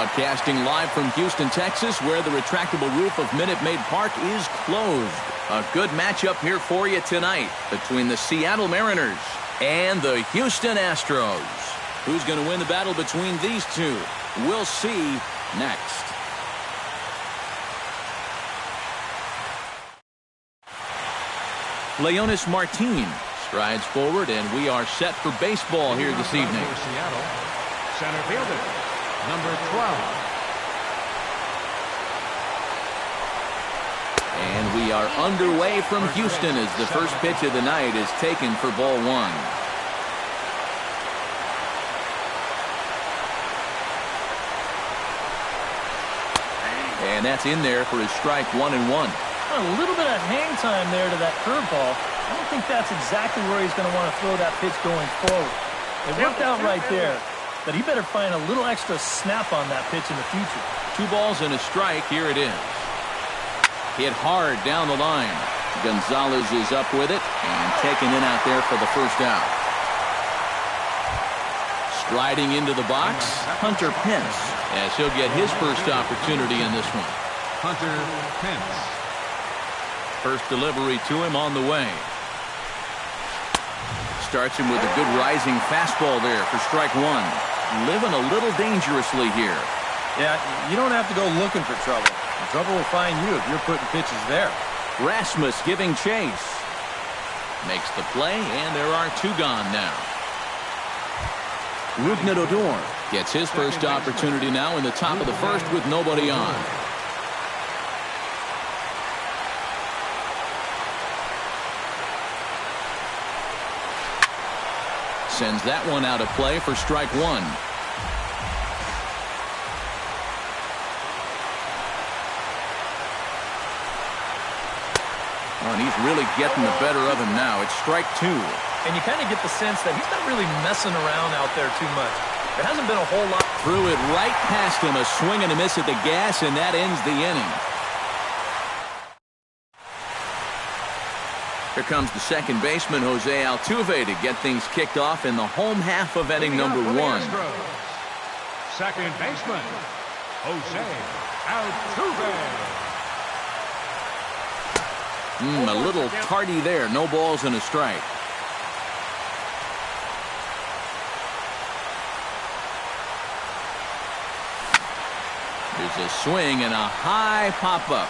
Broadcasting live from Houston, Texas, where the retractable roof of Minute Maid Park is closed. A good matchup here for you tonight between the Seattle Mariners and the Houston Astros. Who's going to win the battle between these two? We'll see next. Leonis Martin strides forward, and we are set for baseball here this evening. For Seattle, center fielder, number 12. And we are underway from Houston as the first pitch of the night is taken for ball one. And that's in there for his strike 1-1. A little bit of hang time there to that curveball. I don't think that's exactly where he's going to want to throw that pitch going forward. It worked out right there, but he better find a little extra snap on that pitch in the future. 2 balls and a strike. Here it is. Hit hard down the line. Gonzalez is up with it and taken in out there for the first out. Striding into the box, Hunter Pence, as he'll get his first opportunity in this one. Hunter Pence. First delivery to him on the way. Starts him with a good rising fastball there for strike 1. Living a little dangerously here. Yeah, you don't have to go looking for trouble. Trouble will find you if you're putting pitches there. Rasmus giving chase. Makes the play, and there are 2 gone now. Rougned Odor gets his first opportunity now in the top of the first with nobody on. Sends that one out of play for strike 1. And he's really getting the better of him now. It's strike 2. And you kind of get the sense that he's not really messing around out there too much. There hasn't been a whole lot. Threw it right past him. A swing and a miss at the gas, and that ends the inning. Here comes the second baseman, Jose Altuve, to get things kicked off in the home half of inning number 1. Second baseman, Jose Altuve. A little tardy there. No balls and a strike. There's a swing and a high pop-up.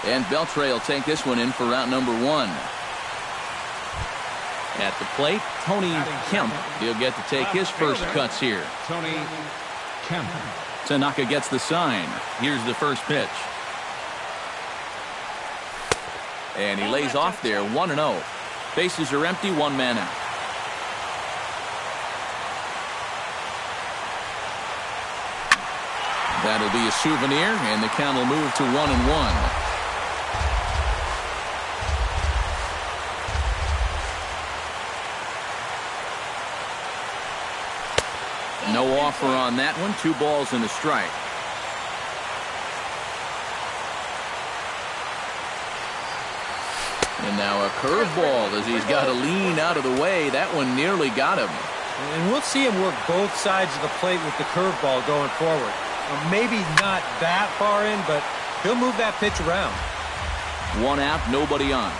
And Beltre will take this one in for route number 1. At the plate, Tony Kemp. He'll get to take his first cuts here. Tony Kemp. Tanaka gets the sign. Here's the first pitch. And he lays off there, 1-0. Bases are empty, 1 man out. That'll be a souvenir, and the count will move to 1-1. No offer on that one. 2 balls and a strike. And now a curveball as he's got to lean out of the way. That one nearly got him. And we'll see him work both sides of the plate with the curveball going forward. Maybe not that far in, but he'll move that pitch around. 1 out, nobody on.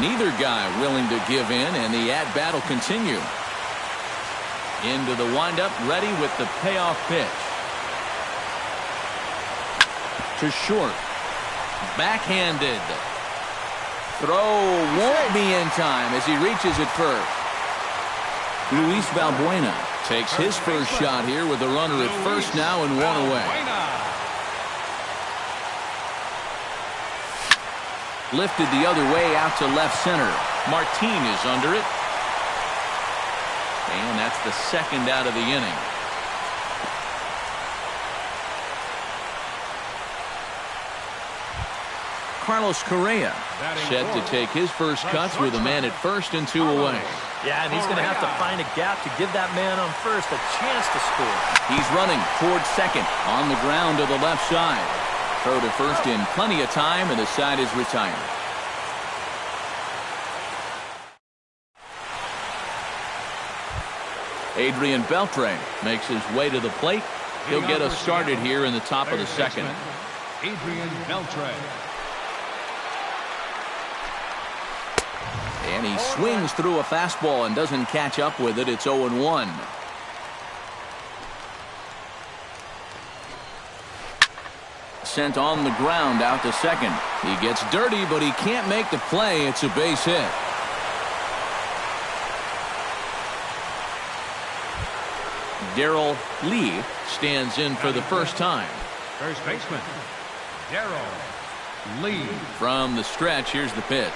Neither guy willing to give in, and the at-bat will continue. Into the windup, ready with the payoff pitch. To short. Backhanded. Throw won't be in time as he reaches it first. Luis Valbuena takes his first shot here with a runner at first now and 1 away. Lifted the other way out to left center. Martin is under it. And that's the second out of the inning. Carlos Correa set to take his first cuts with a man at first and 2 away. Yeah, and he's going to have to find a gap to give that man on first a chance to score. He's running towards second on the ground to the left side. Throw to first in plenty of time, and the side is retired. Adrian Beltre makes his way to the plate. He'll get us started here in the top of the second. Adrian Beltre. And he swings through a fastball and doesn't catch up with it. It's 0-1. Sent on the ground out to second. He gets dirty, but he can't make the play. It's a base hit. Darrell Lee stands in for the first time. First baseman, Darrell Lee. From the stretch, here's the pitch.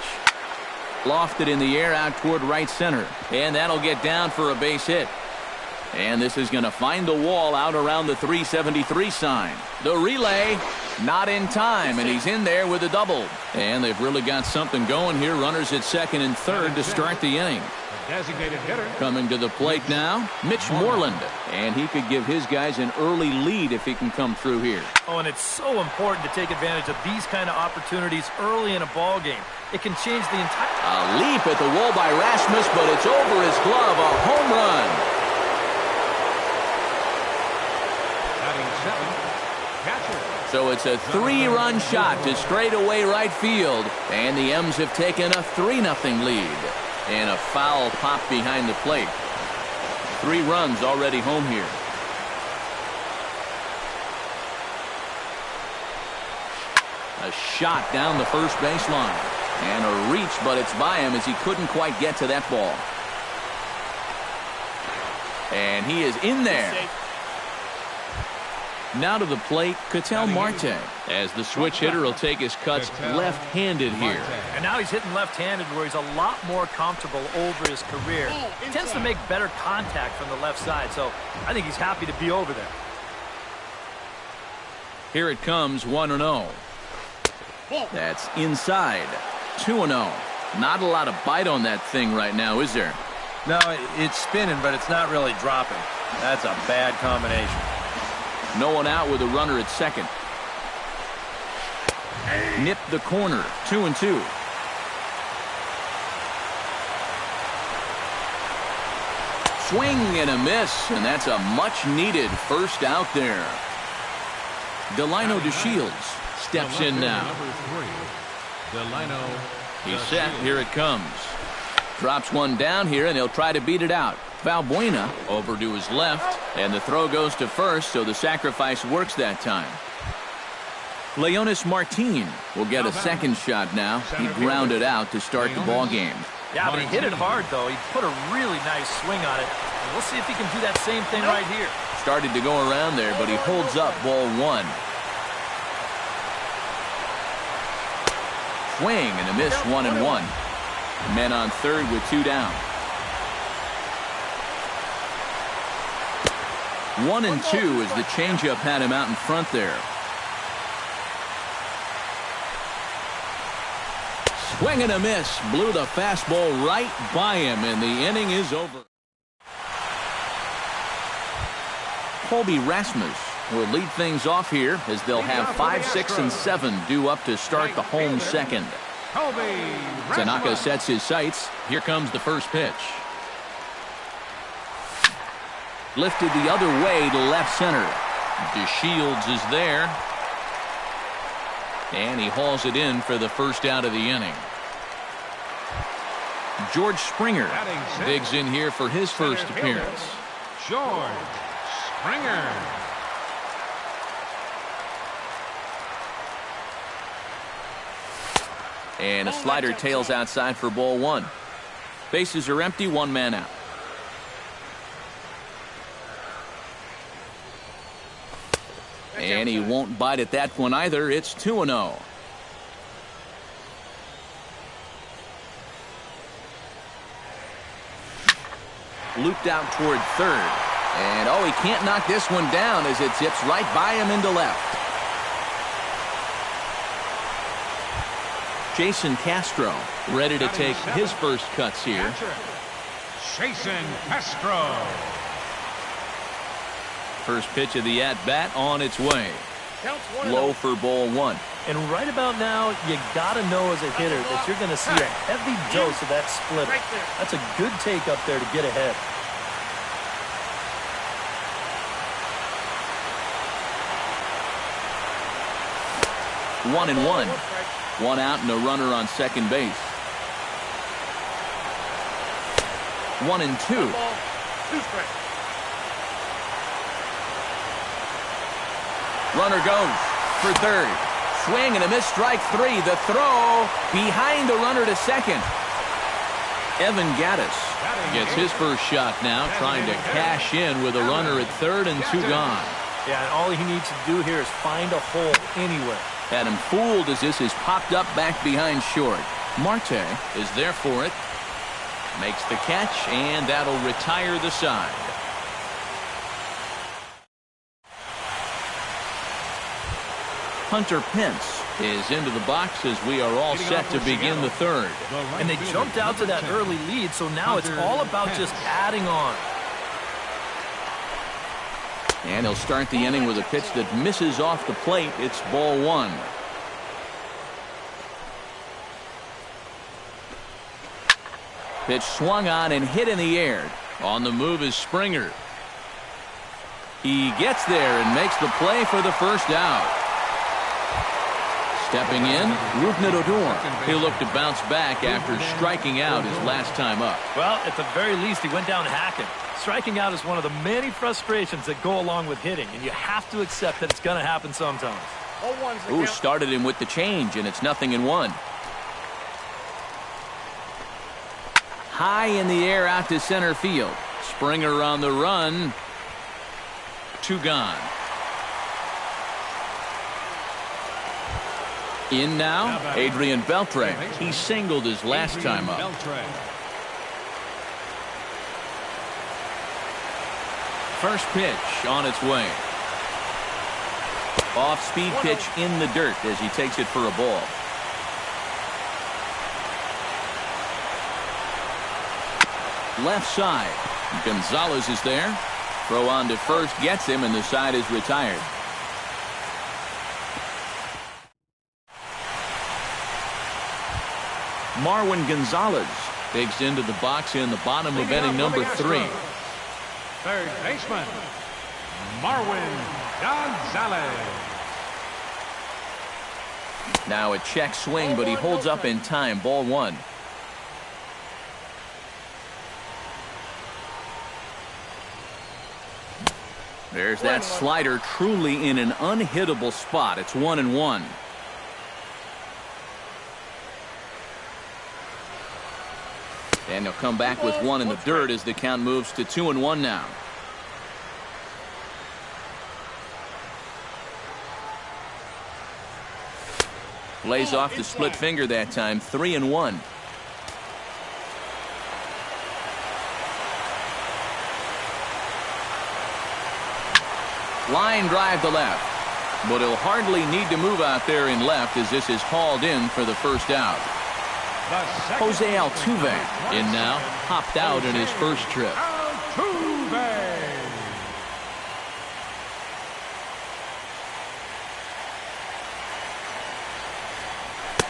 Lofted in the air out toward right center. And that'll get down for a base hit. And this is going to find the wall out around the 373 sign. The relay, not in time, and he's in there with a double. And they've really got something going here. Runners at second and third to start the inning. Designated hitter. Coming to the plate now, Mitch Moreland. And he could give his guys an early lead if he can come through here. Oh, and it's so important to take advantage of these kind of opportunities early in a ball game. It can change the entire... A leap at the wall by Rasmus, but it's over his glove. A home run. So it's a 3-run shot to straightaway right field. And the M's have taken a 3-0 lead. And a foul pop behind the plate. 3 runs already home here. A shot down the first baseline. And a reach, but it's by him as he couldn't quite get to that ball. And he is in there. Now to the plate, Ketel Marte, as the switch hitter will take his cuts left-handed here. And now he's hitting left-handed where he's a lot more comfortable over his career. He tends to make better contact from the left side, so I think he's happy to be over there. Here it comes, 1-0. That's inside, 2-0. Not a lot of bite on that thing right now, is there? No, it's spinning, but it's not really dropping. That's a bad combination. No one out with a runner at second. Nip the corner, 2-2. Swing and a miss, and that's a much-needed first out there. Delino DeShields steps in now. He's set. Here it comes. Drops one down here, and he'll try to beat it out. Valbuena over to his left, and the throw goes to first, so the sacrifice works that time. Leonis Martin will get a second shot now. He grounded out to start the ball game. Yeah, but he hit it hard, though. He put a really nice swing on it. And we'll see if he can do that same thing right here. Started to go around there, but he holds up ball 1. Swing and a miss, 1-1. Men on third with 2 down. 1-2 as the changeup had him out in front there. Swing and a miss. Blew the fastball right by him, and the inning is over. Colby Rasmus will lead things off here as they'll have 5, 6, and 7 due up to start the home second. Tanaka sets his sights. Here comes the first pitch. Lifted the other way to left center. DeShields is there. And he hauls it in for the first out of the inning. George Springer digs in here for his first appearance. George Springer. And a slider tails outside for ball 1. Bases are empty, 1 man out. And he won't bite at that one either. It's 2-0. Looped out toward third. And oh, he can't knock this one down as it zips right by him into left. Jason Castro ready to take his first cuts here. Jason Castro. First pitch of the at-bat on its way. Low for ball 1. And right about now, you got to know as a hitter that you're going to see a heavy dose of that splitter. That's a good take up there to get ahead. 1-1. One out and a runner on second base. 1-2. Runner goes for third. Swing and a miss, strike three. The throw behind the runner to second. Evan Gaddis gets his first shot now, trying to cash in with a runner at third and two gone. Yeah, and all he needs to do here is find a hole anywhere. Had him fooled as this is popped up back behind short. Marte is there for it. Makes the catch, and that'll retire the side. Hunter Pence is into the box as we are all set to begin the third. And they jumped out to that early lead, so now it's all about just adding on. And he'll start the inning with a pitch that misses off the plate. It's ball one. Pitch swung on and hit in the air. On the move is Springer. He gets there and makes the play for the first out. Stepping in, Rougned Odor. He'll look to bounce back after striking out his last time up. Well, at the very least, he went down hacking. Striking out is one of the many frustrations that go along with hitting, and you have to accept that it's going to happen sometimes. Ooh, started him with the change, and it's 0-1. High in the air out to center field. Springer on the run. Two gone. In now, Adrian Beltre. He singled his last time up. First pitch on its way. Off-speed pitch in the dirt as he takes it for a ball. Left side. Gonzalez is there. Throw on to first gets him, and the side is retired. Marwin Gonzalez digs into the box in the bottom of inning number 3. Third baseman, Marwin Gonzalez. Now a check swing, but he holds up in time. Ball one. There's that slider truly in an unhittable spot. It's 1-1. And he'll come back with one in the dirt as the count moves to 2-1 now. Lays off the split finger that time. 3-1. Line drive to left. But he'll hardly need to move out there in left as this is hauled in for the first out. Jose Altuve in now, hopped out in his first trip.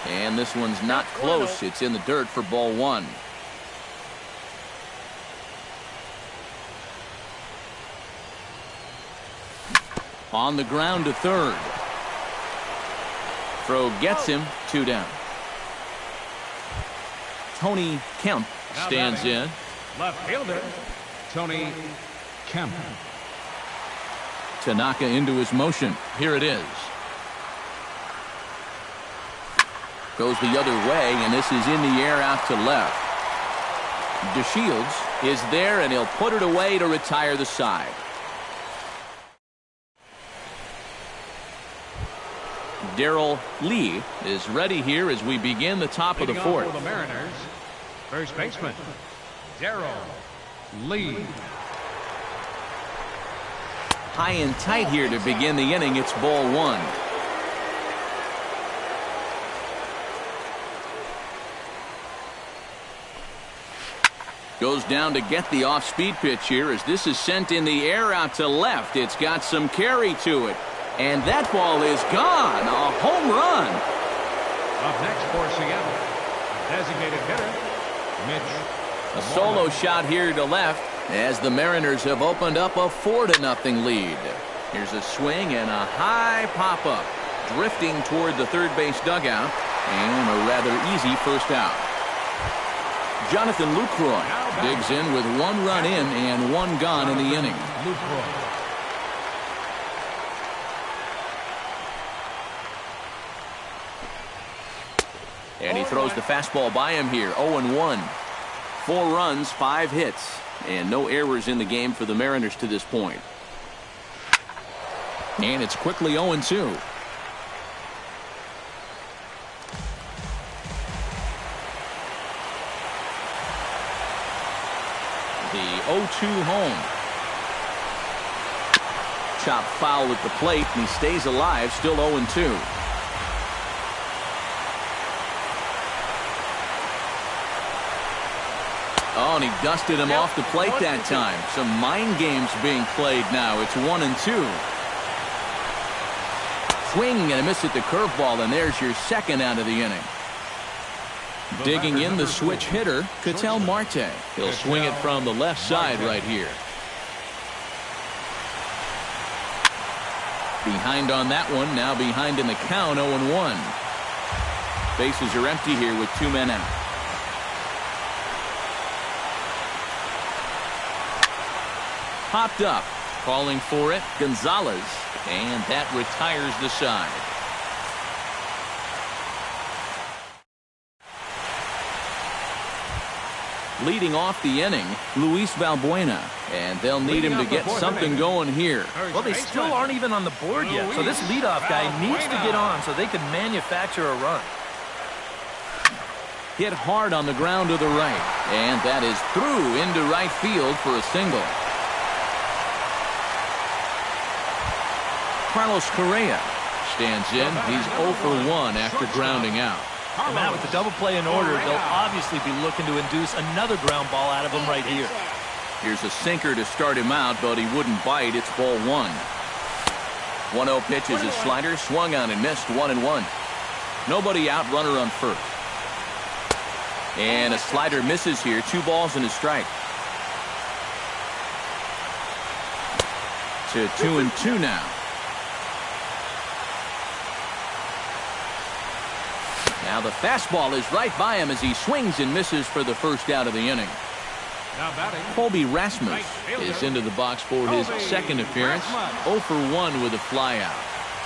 And this one's not close. It's in the dirt for ball one. On the ground to third. Throw gets him, 2 down. Tony Kemp stands in. Left fielder, Tony Kemp. Tanaka into his motion. Here it is. Goes the other way, and this is in the air out to left. DeShields is there, and he'll put it away to retire the side. Darrell Lee is ready here as we begin the top of the fourth. For the Mariners, first baseman, Darrell Lee. High and tight here to begin the inning. It's ball one. Goes down to get the off-speed pitch here as this is sent in the air out to left. It's got some carry to it. And that ball is gone. A home run. Up next for Seattle, designated hitter, Mitch. A solo shot here to left as the Mariners have opened up a 4-0 lead. Here's a swing and a high pop-up. drifting toward the third base dugout, and a rather easy first out. Jonathan Lucroy digs in with 1 run in and 1 gone in the inning. And he throws the fastball by him here. 0-1. 4 runs, 5 hits, and no errors in the game for the Mariners to this point. And it's quickly 0-2. The 0-2 home. Chop foul at the plate, and he stays alive, still 0-2. Oh, and he dusted him off the plate that time. Some mind games being played now. It's 1-2. Swing and a miss at the curveball, and there's your second out of the inning. Digging in the switch hitter, Ketel Marte. He'll swing it from the left side right here. Behind on that one, now behind in the count, 0-1. Bases are empty here with 2 men out. Popped up, calling for it, Gonzalez, and that retires the side. Leading off the inning, Luis Valbuena, and they'll need him to get something going here. Well, they still aren't even on the board yet, so this leadoff guy needs to get on so they can manufacture a run. Hit hard on the ground to the right, and that is through into right field for a single. Carlos Correa stands in. He's 0 for 1 after grounding out. And Matt, with the double play in order, they'll obviously be looking to induce another ground ball out of him right here. Here's a sinker to start him out, but he wouldn't bite. It's ball 1. 1-0 pitch is his slider, swung on and missed. 1-1. Nobody out, runner on first. And a slider misses here. 2 balls and a strike. To 2-2 now. Now the fastball is right by him as he swings and misses for the first out of the inning. Colby Rasmus is into the box for his second appearance. 0 for 1 with a flyout.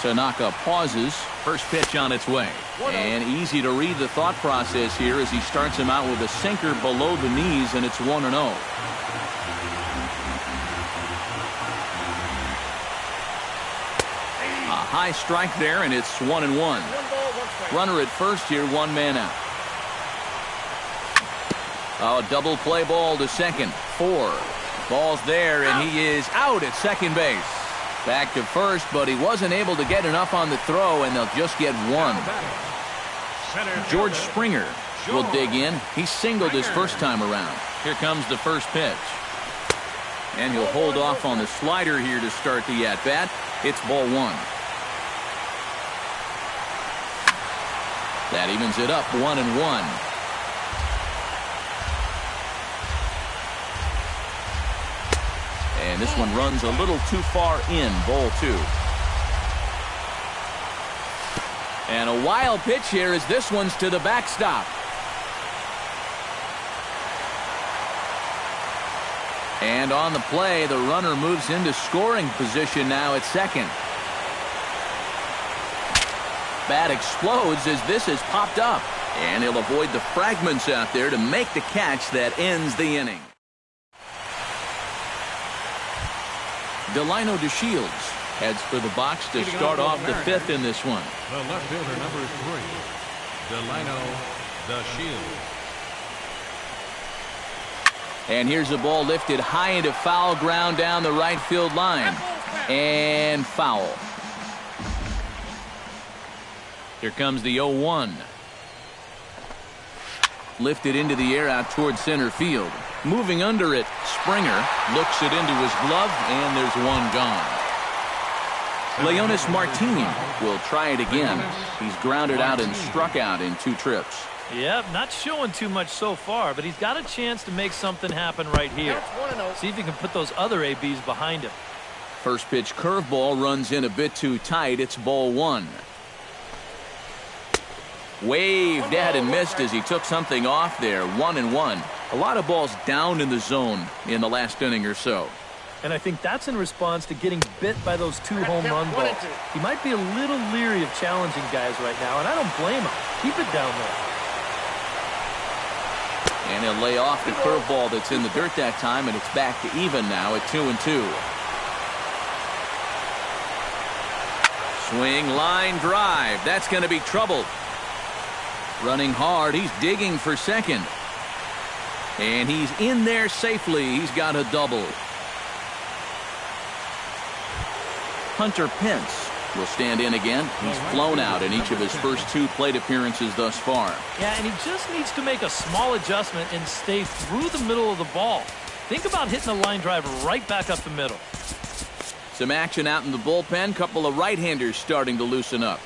Tanaka pauses. First pitch on its way. And easy to read the thought process here as he starts him out with a sinker below the knees, and it's 1-0. A high strike there, and it's 1-1. Runner at first here, 1 man out. Oh, double play ball to second. 4. Ball's there, and he is out at second base. Back to first, but he wasn't able to get enough on the throw, and they'll just get 1. George Springer will dig in. He singled his first time around. Here comes the first pitch. And he'll hold off on the slider here to start the at-bat. It's ball 1. That evens it up, 1-1. And this one runs a little too far in, ball 2. And a wild pitch here as this one's to the backstop. And on the play, the runner moves into scoring position now at second. Bat explodes as this is popped up, and he'll avoid the fragments out there to make the catch that ends the inning. Delino DeShields heads for the box to start off the 5th in this one. The left fielder, number 3, Delino DeShields. And here's a ball lifted high into foul ground down the right field line, and foul. Here comes the 0-1. Lifted into the air out toward center field. Moving under it, Springer looks it into his glove, and there's 1 gone. Leonis Martin will try it again. He's grounded out and struck out in 2 trips. Yep, not showing too much so far, but he's got a chance to make something happen right here. See if he can put those other ABs behind him. First pitch curveball runs in a bit too tight. It's ball 1. Waved at and missed as he took something off there. 1-1. A lot of balls down in the zone in the last inning or so. And I think that's in response to getting bit by those 2 home run balls. He might be a little leery of challenging guys right now, and I don't blame him. Keep it down there. And he'll lay off the curveball that's in the dirt that time, and it's back to even now at 2-2. Swing, line drive. That's going to be trouble. Running hard. He's digging for second. And he's in there safely. He's got a double. Hunter Pence will stand in again. He's flown out in each of his first 2 plate appearances thus far. Yeah, and he just needs to make a small adjustment and stay through the middle of the ball. Think about hitting a line drive right back up the middle. Some action out in the bullpen. Couple of right-handers starting to loosen up.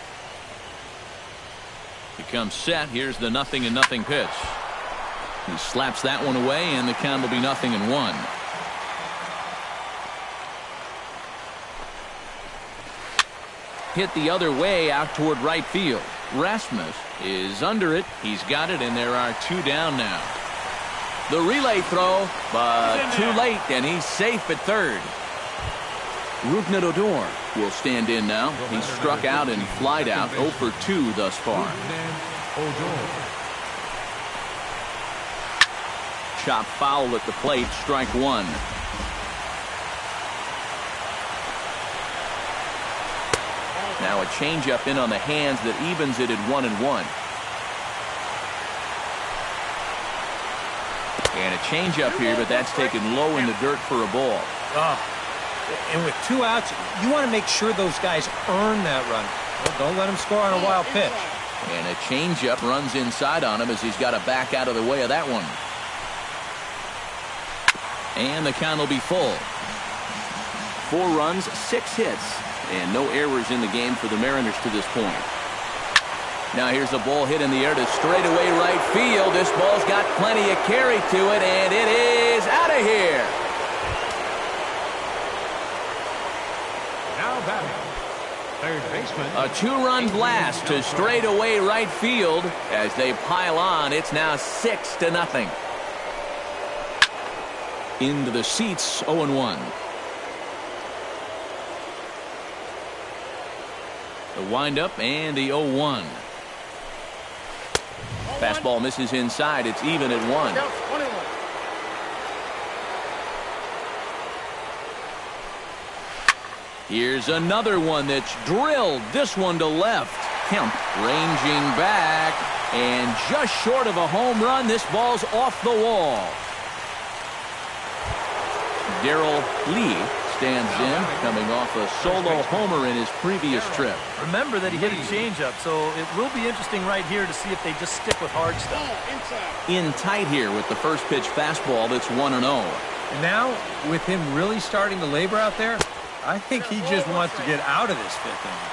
He comes set. Here's the 0-0 pitch. He slaps that one away, and the count will be 0-1. Hit the other way out toward right field. Rasmus is under it. He's got it, and there are 2 down now. The relay throw, but too late, and he's safe at third. Rougned Odor will stand in now. He's struck out and flied out 0 for 2 thus far. Chop foul at the plate, strike 1. Now a changeup in on the hands that evens it at 1-1. And a changeup here, but that's taken low in the dirt for a ball. And with 2 outs, you want to make sure those guys earn that run. Well, don't let them score on a wild pitch. And a changeup runs inside on him as he's got to back out of the way of that one. And the count will be full. 4 runs, 6 hits, and no errors in the game for the Mariners to this point. Now here's a ball hit in the air to straightaway right field. This ball's got plenty of carry to it, and it is out of here. Now batting, third baseman. A 2-run blast to straightaway right field. As they pile on, it's now 6-0. Into the seats, 0-1. The windup and the 0-1. Fastball misses inside. It's even at 1. Here's another one that's drilled. This one to left. Kemp ranging back. And just short of a home run, this ball's off the wall. Darrell Lee stands in, coming off a solo homer in his previous trip. Remember that he hit a changeup, so it will be interesting right here to see if they just stick with hard stuff. In tight here with the first pitch fastball that's 1-0. And now, with him really starting to labor out there, I think he just wants to get out of this 5th inning.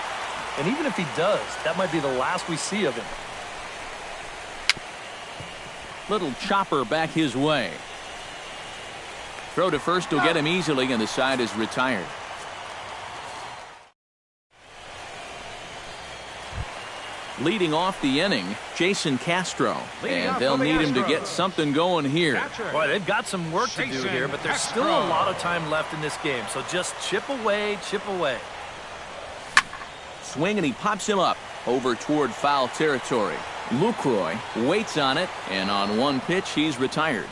And even if he does, that might be the last we see of him. Little chopper back his way. Throw to first will get him easily, and the side is retired. Leading off the inning, Jason Castro. And they'll need him to get something going here. Boy, they've got some work to do here, but there's still a lot of time left in this game. So just chip away, chip away. Swing, and he pops him up over toward foul territory. Lucroy waits on it, and on one pitch, he's retired.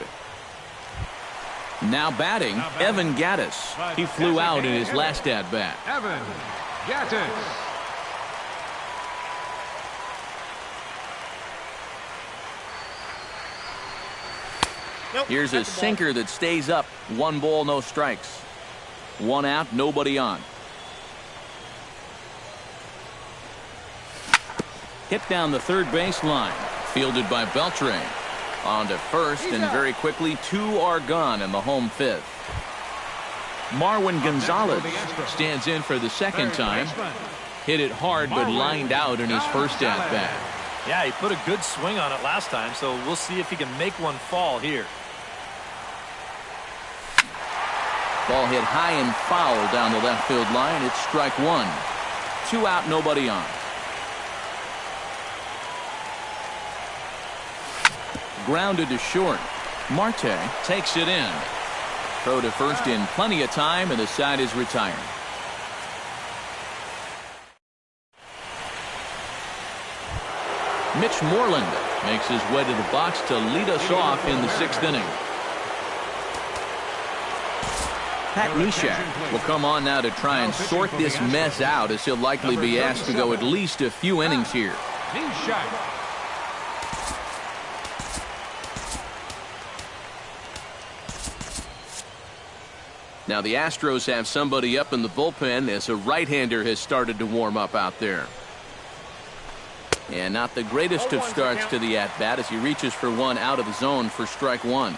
Now batting, Evan Gattis. He flew out in his last at-bat. Evan Gattis. Here's a sinker that stays up. 1 ball, no strikes. 1 out, nobody on. Hit down the third baseline. Fielded by Beltre. On to first, and very quickly 2 are gone in the home 5th. Marwin Gonzalez stands in for the second time. Hit it hard, but lined out in his first at-bat. Yeah, he put a good swing on it last time, so we'll see if he can make one fall here. Ball hit high and foul down the left field line. It's strike 1. 2 out, nobody on. grounded to short. Marte takes it in. Throw to first in plenty of time, and the side is retired. Mitch Moreland makes his way to the box to lead us off in the 6th inning. Pat Neshek will come on now to try and sort this mess out, as he'll likely be asked to go at least a few innings here. Now the Astros have somebody up in the bullpen as a right-hander has started to warm up out there. And not the greatest of starts to the at-bat as he reaches for one out of the zone for strike one.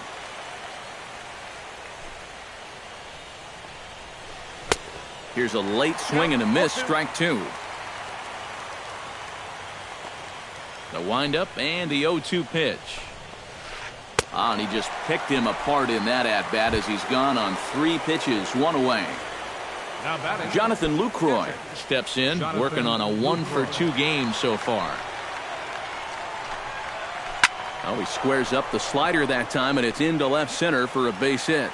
Here's a late swing and a miss, strike two. The windup and the 0-2 pitch. And he just picked him apart in that at-bat as he's gone on 3 pitches, 1 away. Jonathan Lucroy steps in, working on a 1-for-2 game so far. Oh, he squares up the slider that time, and it's into left center for a base hit.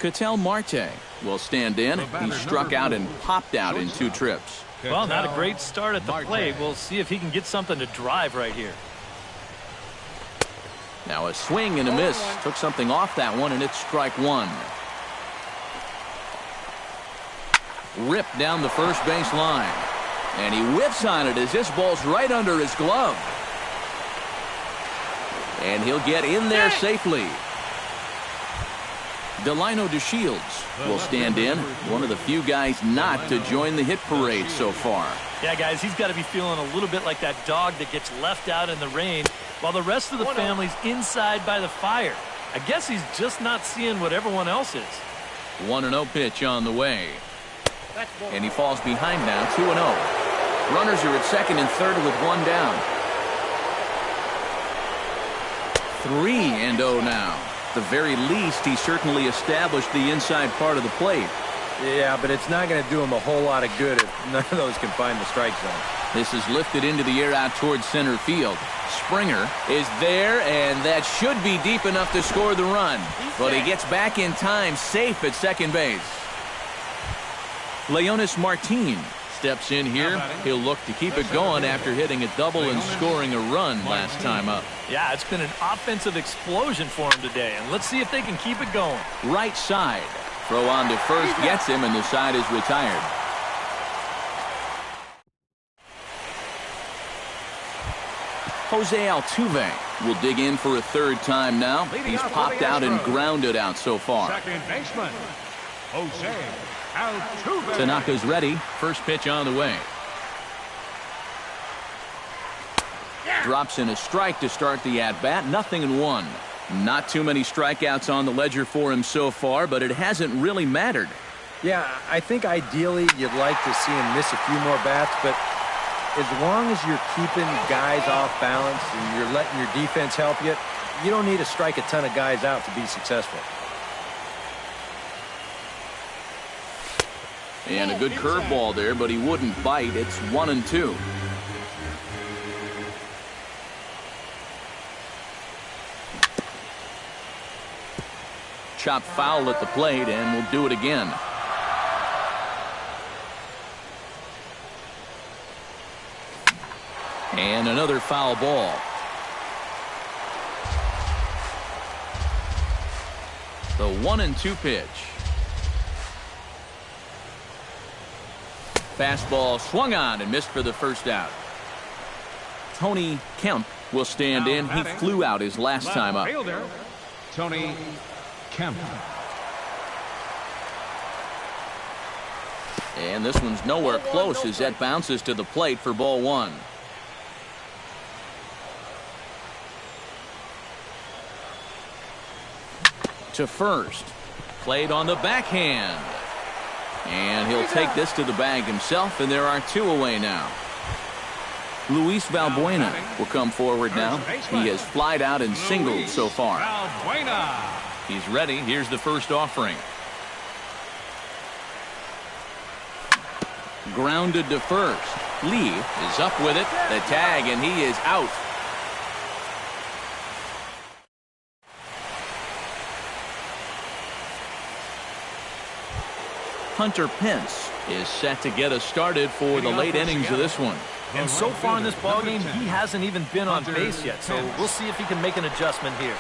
Ketel Marte will stand in. He struck out and popped out in 2 trips. Well, not a great start at the plate. We'll see if he can get something to drive right here. Now a swing and a miss. Took something off that one, and it's strike one. Ripped down the first base line. And he whips on it as this ball's right under his glove. And he'll get in there safely. Delino DeShields will stand in. One of the few guys not to join the hit parade so far. Yeah, guys, he's got to be feeling a little bit like that dog that gets left out in the rain while the rest of the family's inside by the fire. I guess he's just not seeing what everyone else is. 1-0 pitch on the way. And he falls behind now, 2-0. Runners are at second and third with one down. 3-0 now. At the very least, he certainly established the inside part of the plate. Yeah, but it's not going to do him a whole lot of good if none of those can find the strike zone. This is lifted into the air out towards center field. Springer is there, and that should be deep enough to score the run. But he gets back in time, safe at second base. Leonis Martin steps in here. He'll look to keep it going after hitting a double and scoring a run last time up. Yeah, it's been an offensive explosion for him today, and let's see if they can keep it going. Right side. Throw on to first gets him, and the side is retired. Jose Altuve will dig in for a third time now. He's popped out and grounded out so far. Second baseman, Jose Altuve. Tanaka's ready. First pitch on the way. Drops in a strike to start the at-bat. 0-1. Not too many strikeouts on the ledger for him so far, but it hasn't really mattered. Yeah, I think ideally you'd like to see him miss a few more bats, but as long as you're keeping guys off balance and you're letting your defense help you, you don't need to strike a ton of guys out to be successful. And a good curveball there, but he wouldn't bite. It's 1-2. Chopped foul at the plate, and we'll do it again. And another foul ball. The 1-2 pitch. Fastball swung on and missed for the first out. Tony Kemp will stand in. He flew out his last time up. Tony Kemp. And this one's nowhere close as that bounces to the plate for ball one. To first. Played on the backhand. And he'll take this to the bag himself, and there are 2 away now. Luis Valbuena will come forward now. He has flied out and singled so far. He's ready. Here's the first offering. Grounded to first. Lee is up with it. The tag, and he is out. Hunter Pence is set to get us started for the late innings of this one. And so far in this ballgame, he hasn't even been on base yet, so we'll see if he can make an adjustment here.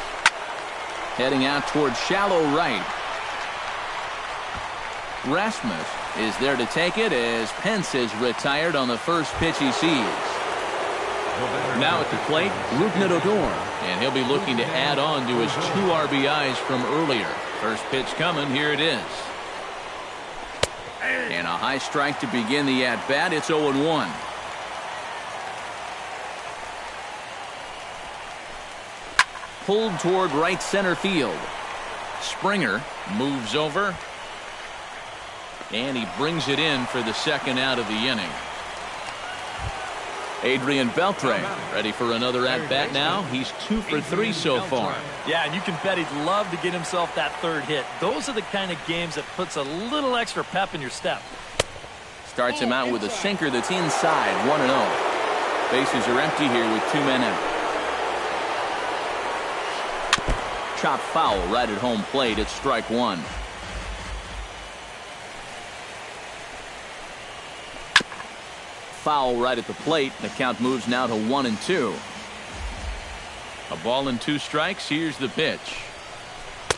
Heading out towards shallow right. Rasmus is there to take it as Pence is retired on the first pitch he sees. Now at the plate, Rougned Odor, and he'll be looking to add on to his 2 RBIs from earlier. First pitch coming, here it is. And a high strike to begin the at-bat. It's 0-1. Pulled toward right center field. Springer moves over. And he brings it in for the second out of the inning. Adrian Beltre ready for another at-bat now. He's 2 for 3 so far. Yeah, and you can bet he'd love to get himself that third hit. Those are the kind of games that puts a little extra pep in your step. Starts him out with a sinker that's inside, 1-0. Bases are empty here with 2 men out. Chop foul right at home plate. It's strike 1. Foul right at the plate. The count moves now to 1-2. A ball and 2 strikes. Here's the pitch.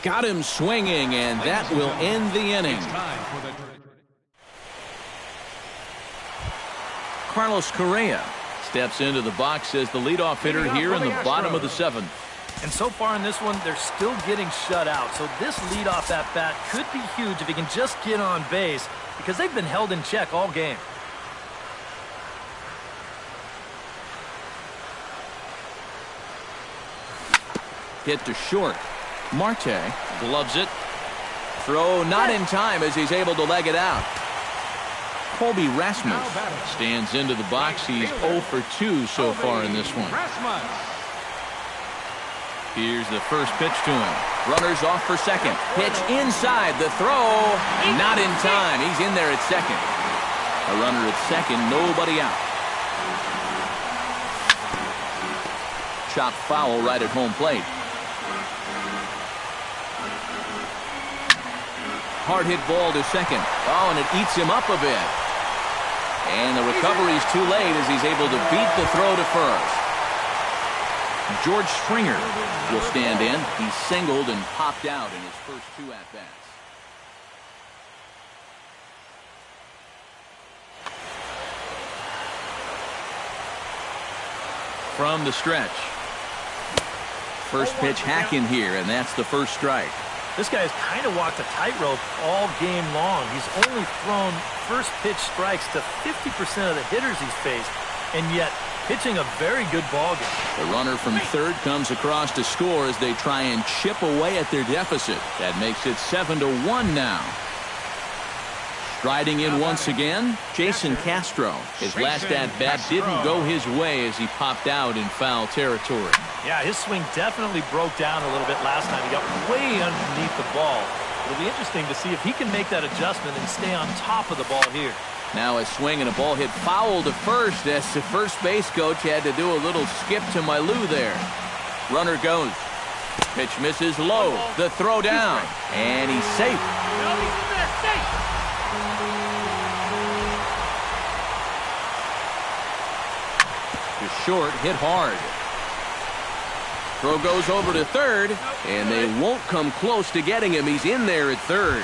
Got him swinging, and that will end the inning. Carlos Correa steps into the box as the leadoff hitter here in the bottom of the 7th. And so far in this one, they're still getting shut out. So this leadoff at bat could be huge if he can just get on base, because they've been held in check all game. Hit to short. Marte gloves it. Throw not in time as he's able to leg it out. Colby Rasmus stands into the box. He's 0 for 2 so far in this one. Here's the first pitch to him. Runners off for second. Pitch inside. The throw not in time. He's in there at second. A runner at second. Nobody out. Chop foul right at home plate. Hard hit ball to second. Oh, and it eats him up a bit. And the recovery's too late as he's able to beat the throw to first. George Springer will stand in. He singled and popped out in his first 2 at-bats. From the stretch. First pitch hack in here, and that's the first strike. This guy's kind of walked a tightrope all game long. He's only thrown first pitch strikes to 50% of the hitters he's faced, and yet pitching a very good ball game. The runner from third comes across to score as they try and chip away at their deficit. That makes it 7-1 now. Striding in once again, Jason Castro. His last at-bat didn't go his way as he popped out in foul territory. Yeah, his swing definitely broke down a little bit last time. He got way underneath the ball. It'll be interesting to see if he can make that adjustment and stay on top of the ball here. Now a swing and a ball hit foul to first as the first base coach had to do a little skip to Mailou there. Runner goes. Pitch misses low. The throw down. And he's safe. To short, hit hard. Throw goes over to third, and they won't come close to getting him. He's in there at third.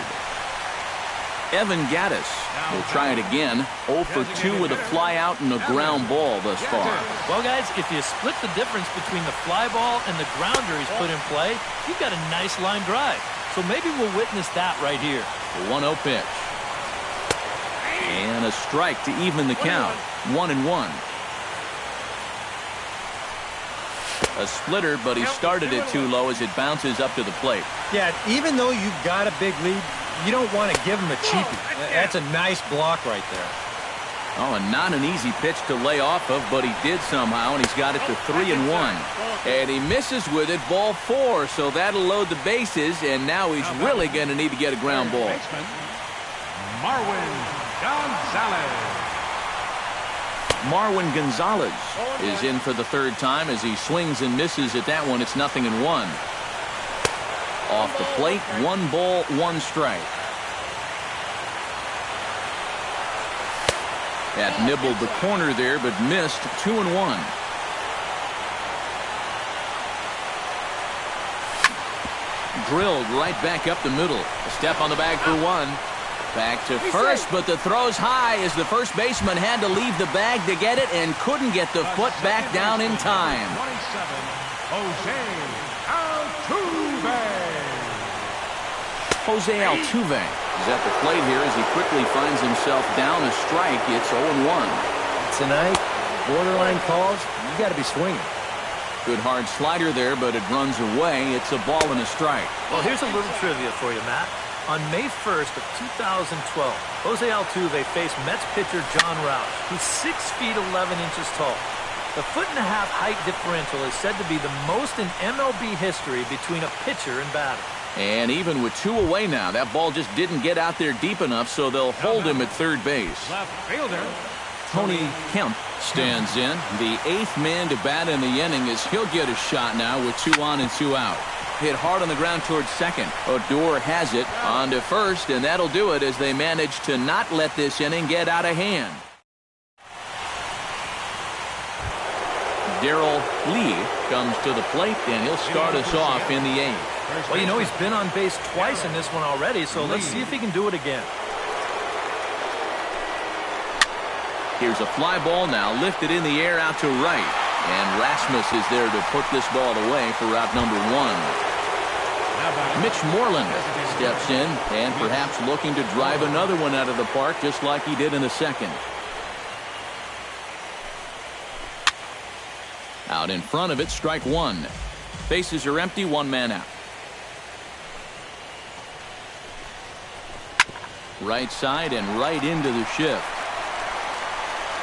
Evan Gattis will try it again. 0 for 2 with a fly out and a ground ball thus far. Well, guys, if you split the difference between the fly ball and the grounder he's put in play, you've got a nice line drive. So maybe we'll witness that right here. The 1-0 pitch. And a strike to even the count. 1-1. A splitter, but he started it too low as it bounces up to the plate. Yeah, even though you've got a big lead, you don't want to give him a cheapie. That's a nice block right there. Oh, and not an easy pitch to lay off of, but he did somehow, and he's got it to 3-1. And he misses with it, ball 4, so that'll load the bases, and now he's really going to need to get a ground ball. Marwin Gonzalez. Marwin Gonzalez is in for the third time as he swings and misses at that one. It's 0-1. Off the plate, 1 ball, 1 strike. That nibbled the corner there, but missed. 2-1. Drilled right back up the middle. A step on the bag for 1. Back to first, but the throw's high as the first baseman had to leave the bag to get it and couldn't get the foot back down in time. 27, Jose Altuve is at the plate here as he quickly finds himself down a strike. It's 0-1. Tonight, borderline calls, you got to be swinging. Good hard slider there, but it runs away. It's a ball and a strike. Well, here's a little trivia for you, Matt. On May 1st of 2012, Jose Altuve faced Mets pitcher John Roush, who's 6 feet 11 inches tall. The 1.5-foot height differential is said to be the most in MLB history between a pitcher and batter. And even with 2 away now, that ball just didn't get out there deep enough, so they'll hold him at third base. left fielder. Tony Kemp stands in. The 8th man to bat in the inning as he'll get a shot now with 2 on and 2 out. Hit hard on the ground towards second. Odor has it on to first, and that'll do it as they manage to not let this inning get out of hand. Darrell Lee comes to the plate, and he'll start us off in the 8th. Well, you know, he's been on base twice in this one already, so let's see if he can do it again. Here's a fly ball now lifted in the air out to right. And Rasmus is there to put this ball away for out number 1. Mitch Moreland steps in and perhaps looking to drive another one out of the park just like he did in the second. Out in front of it, strike 1. Bases are empty, 1 man out. Right side and right into the shift.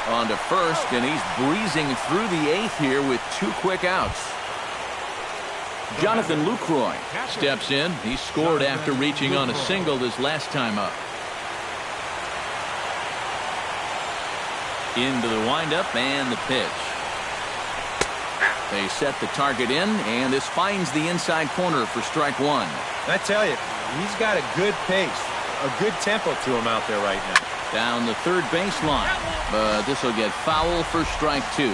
On to first, and he's breezing through the 8th here with 2 quick outs. Jonathan Lucroy steps in. He scored after reaching on a single his last time up. Into the windup and the pitch. They set the target in, and this finds the inside corner for strike 1. I tell you, he's got a good pace, a good tempo to him out there right now. Down the third baseline, but this will get foul for strike 2.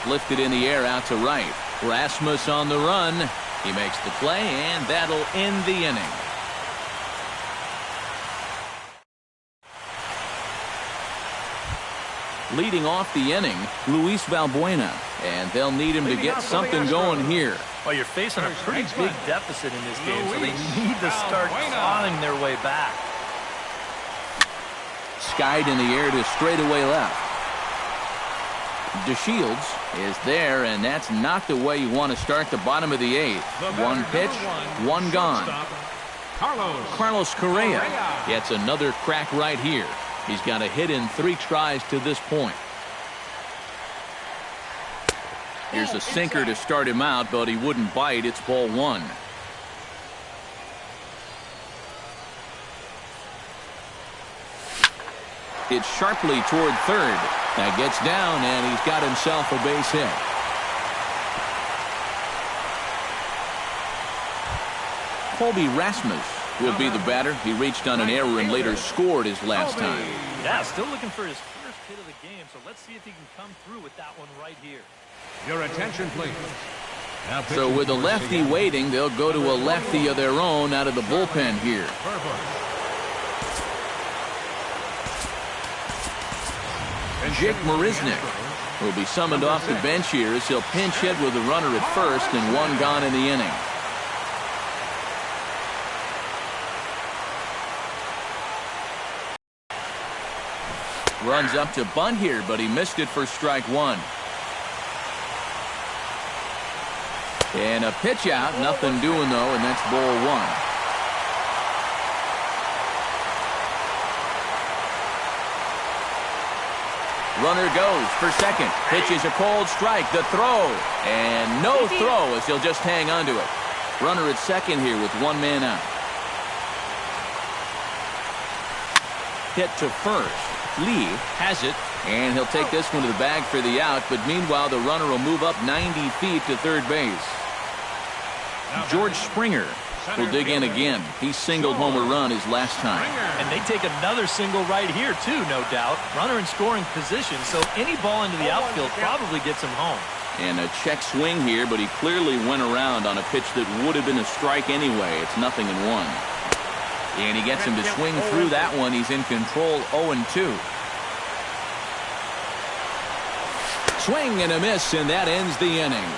Lifted in the air out to right. Rasmus on the run. He makes the play, and that'll end the inning. Leading off the inning, Luis Valbuena, and they'll need him to get something going here. Well, you're facing a pretty big deficit in this game, so they need to start clawing their way back. Skied in the air to straightaway left. DeShields is there, and that's not the way you want to start the bottom of the 8th. 1 pitch, 1 gone. Carlos Correa gets another crack right here. He's got a hit in 3 tries to this point. Here's a sinker to start him out, but he wouldn't bite. It's ball 1. It's sharply toward third. That gets down, and he's got himself a base hit. Colby Rasmus will be the batter. He reached on an error and later scored his last time. Yeah, still looking for his first hit of the game, so let's see if he can come through with that one right here. Your attention, please. So with a lefty waiting, they'll go to a lefty of their own out of the bullpen here. Jake Marisnick will be summoned off the bench here as he'll pinch hit with a runner at first and 1 gone in the inning. Runs up to bunt here, but he missed it for strike 1. And a pitch out, nothing doing though, and that's ball 1. Runner goes for second. Pitches a cold strike. The throw. And no throw as he'll just hang on to it. Runner at second here with 1 man out. hit to first. Lee has it, and he'll take this one to the bag for the out, but meanwhile the runner will move up 90 feet to third base. George Springer will dig in again. He singled home a run his last time. And they take another single right here, too, no doubt. Runner in scoring position, so any ball into the outfield probably gets him home. And a check swing here, but he clearly went around on a pitch that would have been a strike anyway. It's 0-1. And he gets him to swing through that one. He's in control, 0-2. Swing and a miss, and that ends the inning.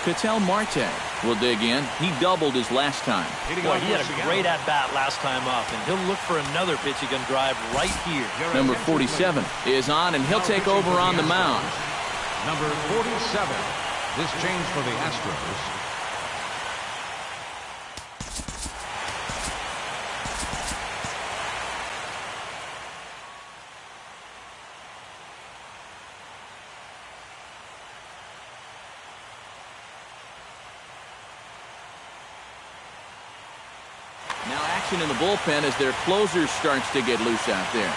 Ketel Marte will dig in. He doubled his last time. Boy, he had a great at-bat last time up, and he'll look for another pitch he can drive right here. Number 47 is on, and he'll take over on the mound. Number 47. This change for the Astros. Now action in the bullpen as their closer starts to get loose out there.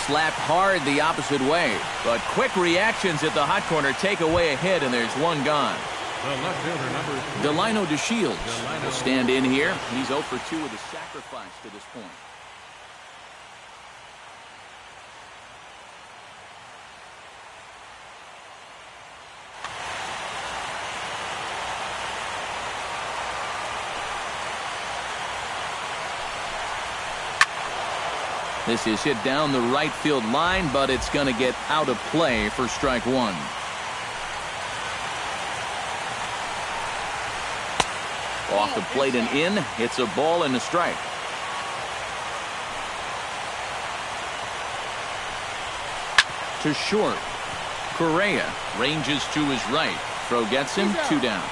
Slapped hard the opposite way, but quick reactions at the hot corner take away a hit, and there's one gone. The left fielder, number 3. Delino DeShields will stand in here. He's 0 for 2 with a sacrifice to this point. This is hit down the right field line, but it's going to get out of play for strike one. Off the plate and in. It's a ball and a strike. To short. Correa ranges to his right. Throw gets him. 2 down.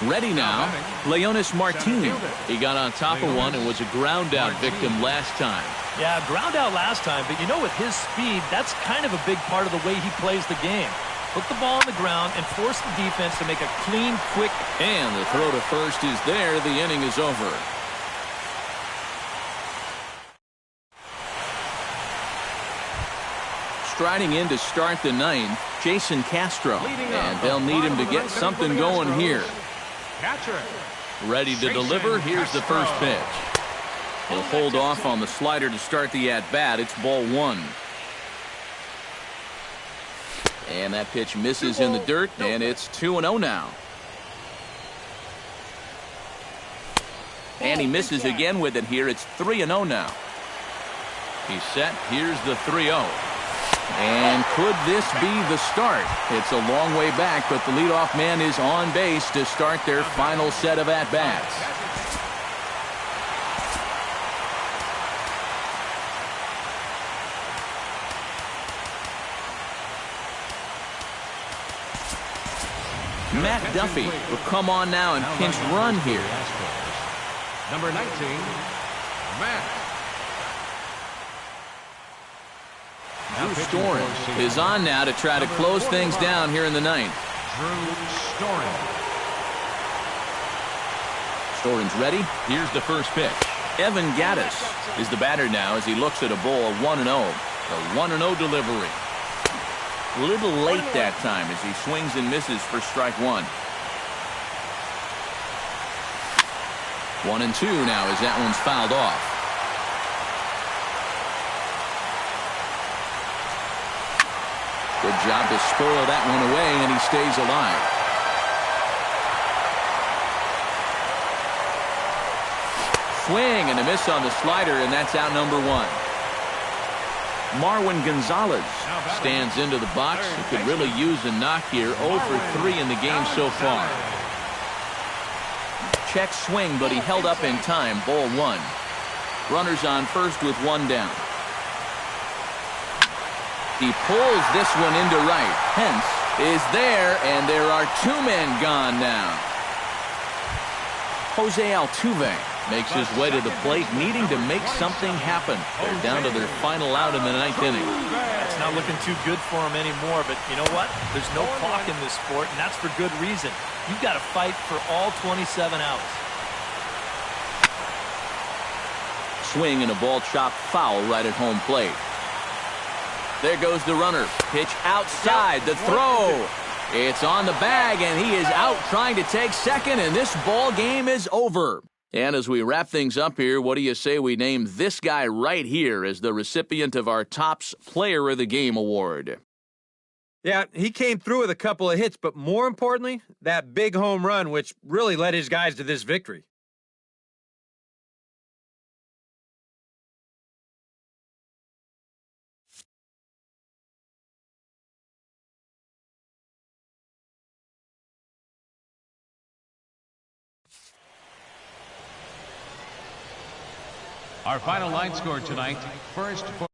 Ready now, Leonis Martin. He got on top of one and was a ground out victim last time. Yeah, ground out last time, but you know, with his speed, that's kind of a big part of the way he plays the game. Put the ball on the ground and force the defense to make a clean, quick. And the throw to first is there. The inning is over. Striding in to start the ninth, Jason Castro. And they'll need him to get something going here. Ready to deliver. Here's the first pitch. He'll hold off on the slider to start the at-bat. It's ball 1. And that pitch misses in the dirt, and it's 2-0 now. And he misses again with it here. It's 3-0 now. He's set. Here's the 3-0. And could this be the start? It's a long way back, but the leadoff man is on base to start their final set of at-bats. Matt Duffy will come on now and pinch run here. Number 19, Matt. Drew Storen is on now to try to close things down here in the ninth. Drew Storen. Storen's ready. Here's the first pitch. Evan Gattis is the batter now as he looks at a ball 1-0. The 1-0 delivery. A little late that time as he swings and misses for strike one. 1-2 now as that one's fouled off. Good job to spoil that one away, and he stays alive. Swing and a miss on the slider, and that's out number 1. Marwin Gonzalez stands into the box. He could really use a knock here. 0 for 3 in the game so far. Check swing, but he held up in time. Ball 1. Runners on first with 1 down. He pulls this one into right. Hence is there, and there are 2 men gone now. Jose Altuve makes his way to the plate, needing to make something happen. They're down to their final out in the 9th inning. It's not looking too good for him anymore, but you know what? There's no clock in this sport, and that's for good reason. You've got to fight for all 27 outs. Swing and a ball chopped foul right at home plate. There goes the runner. Pitch outside. The throw. It's on the bag, and he is out trying to take second, and this ball game is over. And as we wrap things up here, what do you say we name this guy right here as the recipient of our Topps Player of the Game award? Yeah, he came through with a couple of hits, but more importantly, that big home run, which really led his guys to this victory. Our final line score tonight, first for